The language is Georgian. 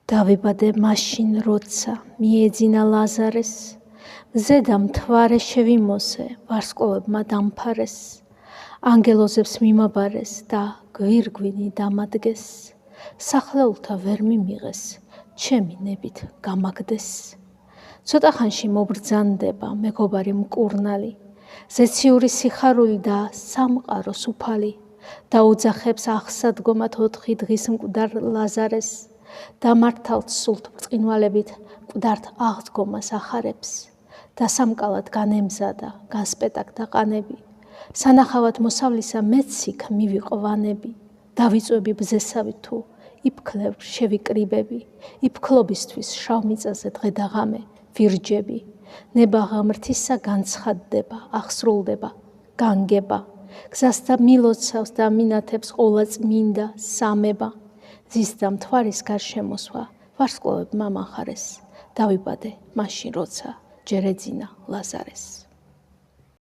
დავიბადე მაშინ, როცა მიეძინა ლაზარეს, მზედა მთვარე შევიმოსე, ვარსკვლავებმა დამფარეს, ანგელოზებს მიმაბარეს და გვირგვინი დამადგეს, სახლეულთა ვერ მიმიღეს, ჩემი ნებით გამაგდეს. ცოტა ხანში მობრძანდება მეგობარი მკურნალი, ზეციური სიხარული და სამყაროს უფალი, დაუძახებს აღსადგომად 4 დღის მკვდარ ლაზარეს, დამართავთ სულთ ბრწყინვალებით მკვდართ აღდგომას ახარებს, დასამკალად განემზადა, განსპეტაკდა ყანები, სანახავად მოსავლისა მეც იქ მივიყვანები, დავიწვევი ბზესავით თუ იფქლებ შევიკრიბები, იფქლობისთვის შავ მიწაზე დღე და ღამე ვირჯები, ნება ღმრთისა განცხადდება, აღსრულდება, განგება, გზას და მილოცავს და მინათებს ყოვლადწმინდა სამება, ზის და მთვარის გარშემოსვა ვარსკვლავებმა მახარეს, დავიბადე მაშინ, როცა ჯერ ეძინა ლაზარეს.